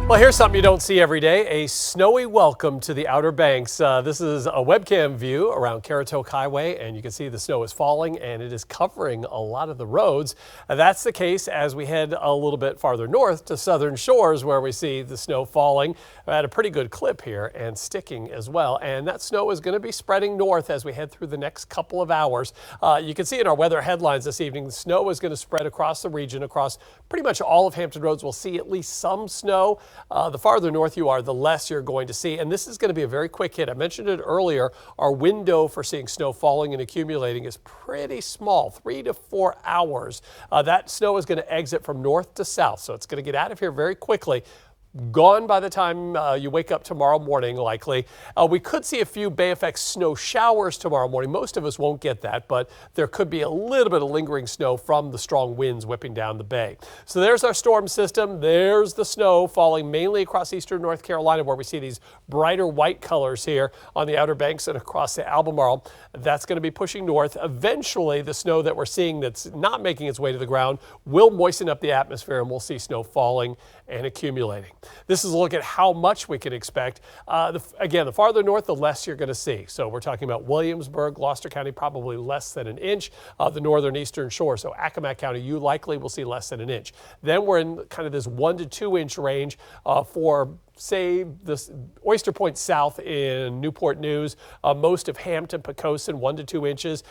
Well, here's something you don't see every day, a snowy welcome to the Outer Banks. This is a webcam view around Caratoke Highway, and you can see the snow is falling and it is covering a lot of the roads. That's the case as we head a little bit farther north to Southern Shores, where we see the snow falling at a pretty good clip here and sticking as well. And that snow is going to be spreading north as we head through the next couple of hours. You can see in our weather headlines this evening, the snow is going to spread across the region, across pretty much all of Hampton Roads. We'll see at least some snow. The farther north you are, the less you're going to see. And this is going to be a very quick hit. I mentioned it earlier. Our window for seeing snow falling and accumulating is pretty small, 3 to 4 hours. That snow is going to exit from north to south. So it's going to get out of here very quickly. Gone by the time you wake up tomorrow morning, likely. We could see a few Bay Effect snow showers tomorrow morning. Most of us won't get that, but there could be a little bit of lingering snow from the strong winds whipping down the bay. So there's our storm system. There's the snow falling mainly across eastern North Carolina, where we see these brighter white colors here on the Outer Banks and across the Albemarle. That's going to be pushing north. Eventually, the snow that we're seeing that's not making its way to the ground will moisten up the atmosphere, and we'll see snow falling and accumulating. This is a look at how much we can expect. Again, the farther north, the less you're going to see. So we're talking about Williamsburg, Gloucester County, probably less than an inch. The northern eastern shore, so Accomack County, you likely will see less than an inch. Then we're in kind of this 1 to 2 inch range for, say, this Oyster Point South in Newport News, most of Hampton, Poquoson, 1 to 2 inches.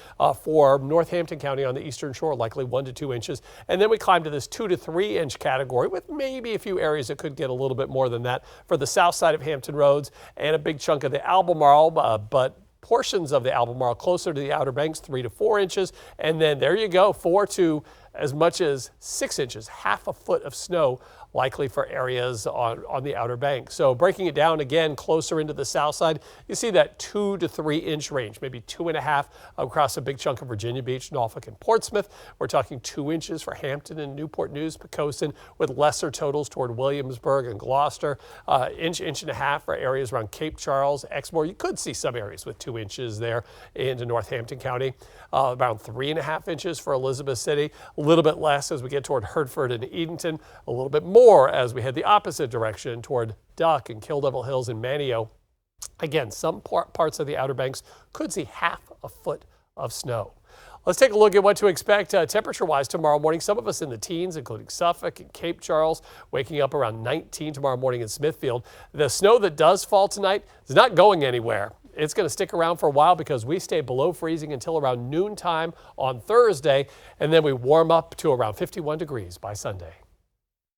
For Northampton County on the eastern shore, likely 1 to 2 inches. And then we climb to this 2 to 3 inch category, with maybe a few areas that could get a little bit more than that for the south side of Hampton Roads and a big chunk of the Albemarle, but portions of the Albemarle closer to the Outer Banks, 3 to 4 inches. And then there you go, 4 to as much as 6 inches, half a foot of snow likely for areas on the Outer Banks. So breaking it down again closer into the south side, you see that 2 to 3 inch range, maybe 2.5 across a big chunk of Virginia Beach, Norfolk, and Portsmouth. We're talking 2 inches for Hampton and Newport News, Poquoson, with lesser totals toward Williamsburg and Gloucester. Inch and a half for areas around Cape Charles, Exmoor. You could see some areas with 2 inches there into Northampton County. Around 3.5 inches for Elizabeth City. A little bit less as we get toward Hertford and Edenton. A little bit more as we head the opposite direction toward Duck and Kill Devil Hills and Manio. Again, some parts of the Outer Banks could see half a foot of snow. Let's take a look at what to expect temperature-wise tomorrow morning. Some of us in the teens, including Suffolk and Cape Charles, waking up around 19 tomorrow morning in Smithfield. The snow that does fall tonight is not going anywhere. It's going to stick around for a while because we stay below freezing until around noontime on Thursday, and then we warm up to around 51 degrees by Sunday.